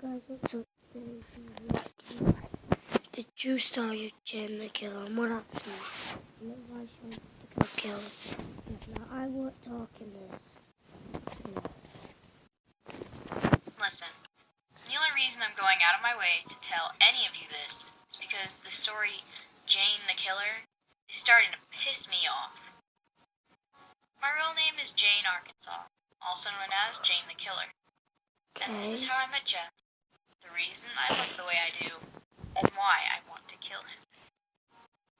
Guys, what's up today? The Jew started Jane the Killer. What up to you? Why should I kill him? Now, I won't talk in this. Listen, the only reason I'm going out of my way to tell any of you this is because the story Jane the Killer is starting to piss me off. My real name is Jane Arkansas, also known as Jane the Killer. And this is how I met Jeff, the reason I look the way I do, and why I want to kill him.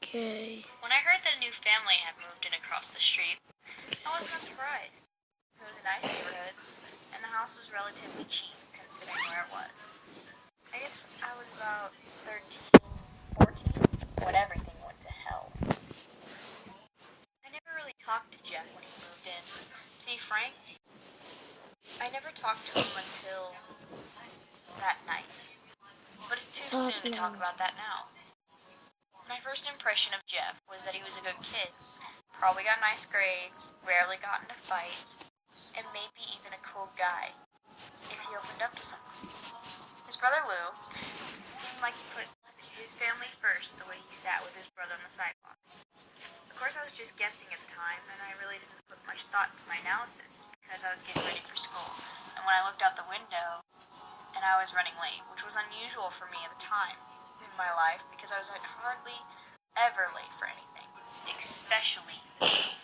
Okay. When I heard that a new family had moved in across the street, I wasn't that surprised. It was a nice neighborhood, and the house was relatively cheap considering where it was. I guess I was about 13, 14 when everything went to hell. I never really talked to Jeff when he moved in. To be frank, I never talked to him until that night. But it's too soon to talk about that now. My first impression of Jeff was that he was a good kid, probably got nice grades, rarely got into fights, and maybe even a cool guy, if he opened up to someone. His brother Lou seemed like he put his family first the way he sat with his brother on the sidewalk. Of course, I was just guessing at the time, and I really didn't put much thought into my analysis because I was getting ready for school. And when I looked out the window, and I was running late, which was unusual for me at the time in my life because I was hardly ever late for anything, especially. I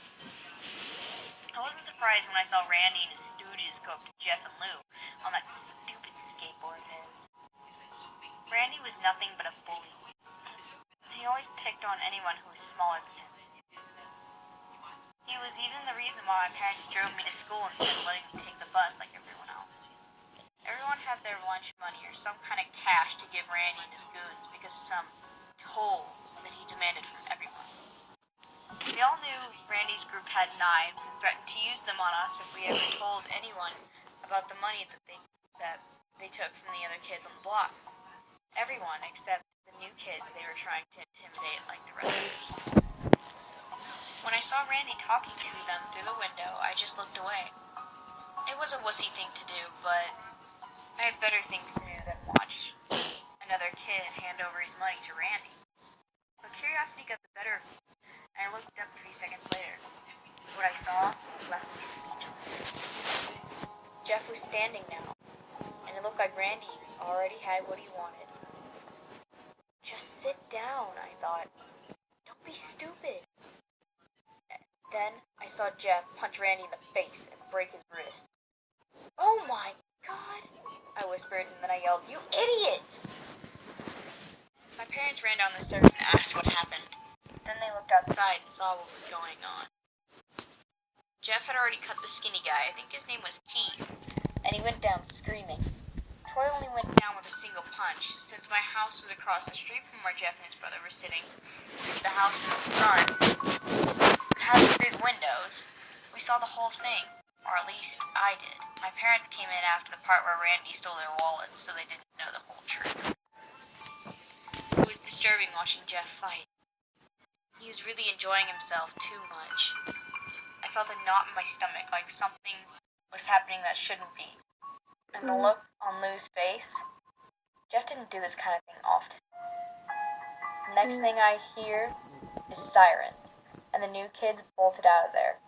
wasn't surprised when I saw Randy and his stooges go up to Jeff and Lou on that stupid skateboard of his. Randy was nothing but a bully. He always picked on anyone who was smaller than him. He was even the reason why my parents drove me to school instead of letting me take the bus like everyone else. Everyone had their lunch money or some kind of cash to give Randy and his goons because of some toll that he demanded from everyone. We all knew Randy's group had knives and threatened to use them on us if we ever told anyone about the money that they took from the other kids on the block. Everyone except the new kids they were trying to intimidate like the rest of us. When I saw Randy talking to them through the window, I just looked away. It was a wussy thing to do, but I had better things to do than watch another kid hand over his money to Randy. But curiosity got the better of me, and I looked up 3 seconds later. What I saw left me speechless. Jeff was standing now, and it looked like Randy already had what he wanted. Just sit down, I thought. Don't be stupid. Then I saw Jeff punch Randy in the face and break his wrist. Oh my God, I whispered, and then I yelled, "You idiot!" My parents ran down the stairs and asked what happened. Then they looked outside and saw what was going on. Jeff had already cut the skinny guy, I think his name was Keith, and he went down screaming. Troy only went down with a single punch, since my house was across the street from where Jeff and his brother were sitting. The house in front had big windows. We saw the whole thing, or at least I did. My parents came in after the part where Randy stole their wallets, so they didn't know the whole truth. It was disturbing watching Jeff fight. He was really enjoying himself too much. I felt a knot in my stomach, like something was happening that shouldn't be. And the look on Lou's face, Jeff didn't do this kind of thing often. The next thing I hear is sirens, and the new kids bolted out of there.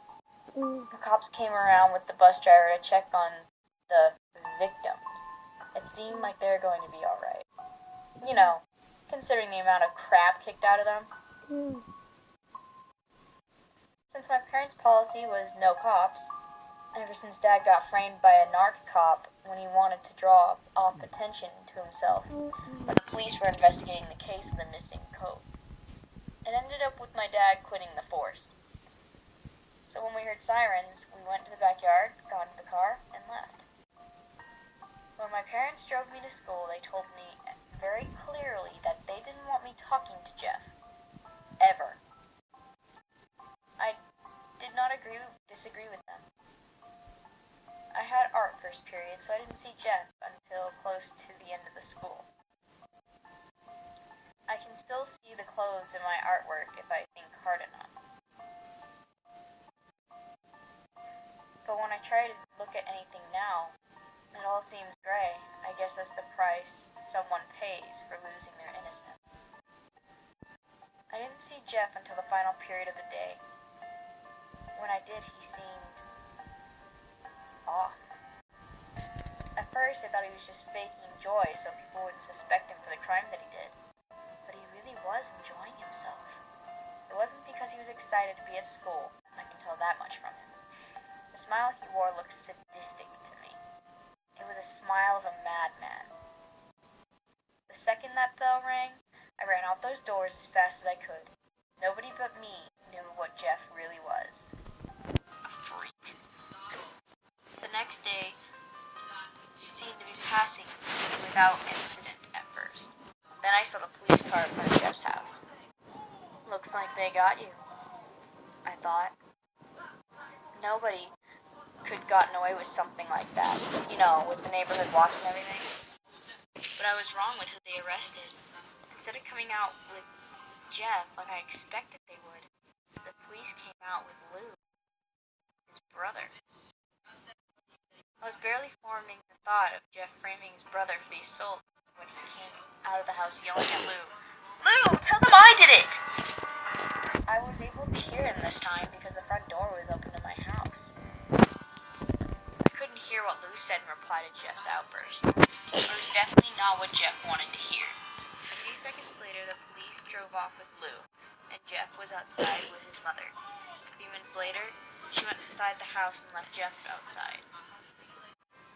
The cops came around with the bus driver to check on the victims. It seemed like they were going to be alright. You know, considering the amount of crap kicked out of them. Since my parents' policy was no cops, ever since Dad got framed by a narc cop when he wanted to draw off attention to himself when the police were investigating the case of the missing coat. It ended up with my dad quitting the force. So when we heard sirens, we went to the backyard, got into the car, and left. When my parents drove me to school, they told me very clearly that they didn't want me talking to Jeff. Ever. I did not disagree with them. I had art first period, so I didn't see Jeff until close to the end of the school. I can still see the clothes in my artwork if I think hard enough. But when I try to look at anything now, it all seems gray. I guess just as the price someone pays for losing their innocence. I didn't see Jeff until the final period of the day. When I did, he seemed off. At first, I thought he was just faking joy so people wouldn't suspect him for the crime that he did. But he really was enjoying himself. It wasn't because he was excited to be at school. I can tell that much from him. The smile he wore looked sadistic to me. It was a smile of a madman. The second that bell rang, I ran out those doors as fast as I could. Nobody but me knew what Jeff really was. A freak. The next day seemed to be passing without incident at first. Then I saw the police car in front of Jeff's house. Looks like they got you, I thought. Nobody could have gotten away with something like that, with the neighborhood watch and everything. But I was wrong with who they arrested. Instead of coming out with Jeff like I expected they would, the police came out with Lou, his brother. I was barely forming the thought of Jeff framing his brother for the assault when he came out of the house yelling at Lou, "Lou, tell them I did it!" I was able to hear him this time because the front door was open to my house. I couldn't hear what Lou said in reply to Jeff's outburst. It was definitely not what Jeff wanted to hear. A few seconds later, the police drove off with Lou, and Jeff was outside with his mother. A few minutes later, she went inside the house and left Jeff outside.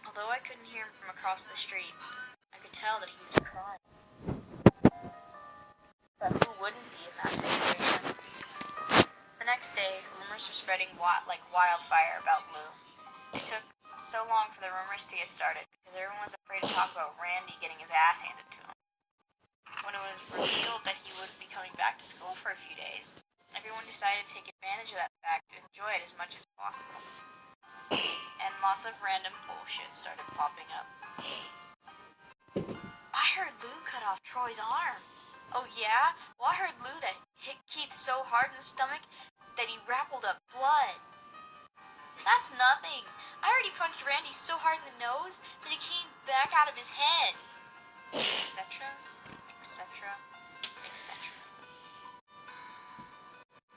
Although I couldn't hear him from across the street, I could tell that he was crying. But who wouldn't be in that situation? The next day, rumors were spreading like wildfire about Lou. It took so long for the rumors to get started because everyone was afraid to talk about Randy getting his ass handed to him. When it was revealed that he wouldn't be coming back to school for a few days, everyone decided to take advantage of that fact to enjoy it as much as possible. And lots of random bullshit started popping up. I heard Lou cut off Troy's arm. Oh yeah? Well, I heard Lou that hit Keith so hard in the stomach that he rappled up blood. That's nothing. I heard he punched Randy so hard in the nose that it came back out of his head. Etc. Etc. Etc.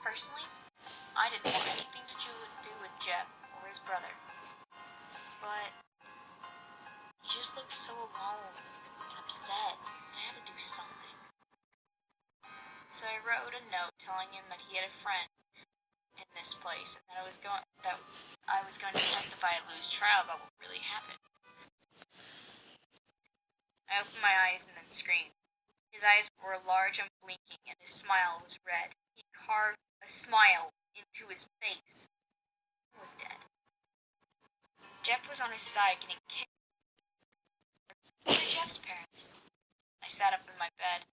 Personally, I didn't want anything to do with Jeff or his brother. But he just looked so alone and upset, and I had to do something. So I wrote a note telling him that he had a friend in this place and that I was going to testify at Lou's trial about what really happened. I opened my eyes and then screamed. His eyes were large and blinking, and his smile was red. He carved a smile into his face. He was dead. Jeff was on his side getting kicked. Where are Jeff's parents? I sat up in my bed.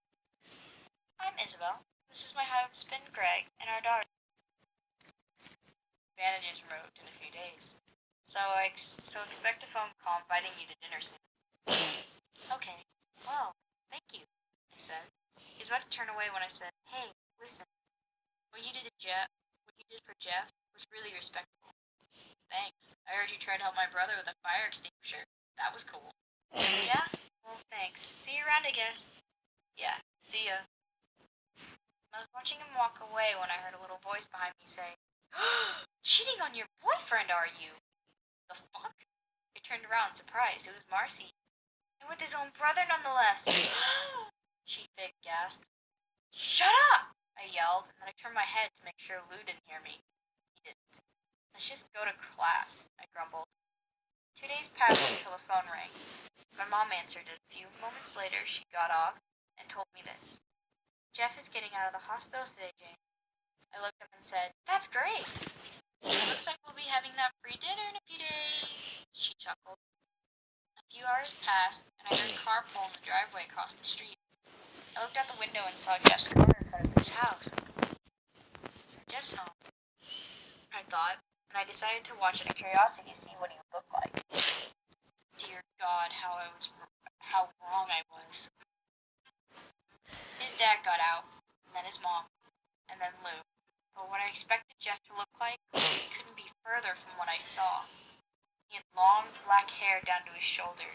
I'm Isabel. This is my husband, Greg, and our daughter. Bandages removed in a few days. So expect a phone call inviting you to dinner soon. Okay. Well, thank you, I said. He was about to turn away when I said, "Hey, listen. What you did for Jeff was really respectable. Thanks. I heard you tried to help my brother with a fire extinguisher. That was cool." "Yeah? Well, thanks. See you around, I guess." "Yeah, see ya." I was watching him walk away when I heard a little voice behind me say, "Cheating on your boyfriend, are you?" The fuck? I turned around, surprised. It was Marcy. And with his own brother, nonetheless. She fake gasped. "Shut up!" I yelled, and then I turned my head to make sure Lou didn't hear me. He didn't. "Let's just go to class," I grumbled. 2 days passed until the phone rang. My mom answered it. A few moments later, she got off and told me this. "Jeff is getting out of the hospital today, Jane." I looked up and said, "That's great. Looks like we'll be having that free dinner in a few days." She chuckled. A few hours passed, and I heard a car pull in the driveway across the street. I looked out the window and saw Jeff's car in front of his house. Jeff's home, I thought, and I decided to watch out of curiosity to see what he would look like. Dear God, how wrong I was. His dad got out, and then his mom, and then Lou. But what I expected Jeff to look like couldn't be further from what I saw. He had long black hair down to his shoulder.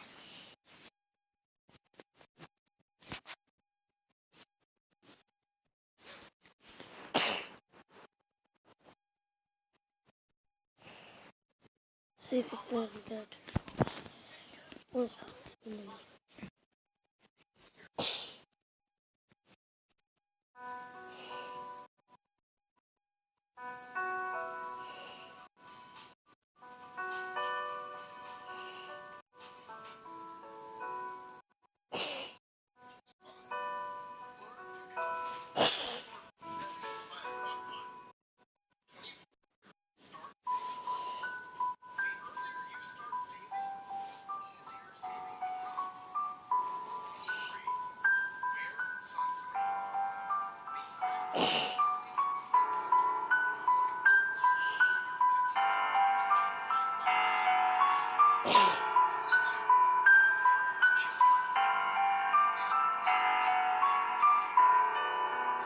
see if it's looking good. What's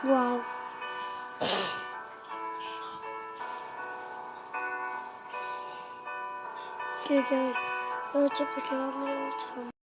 wow. Okay guys, go check the kilometer time.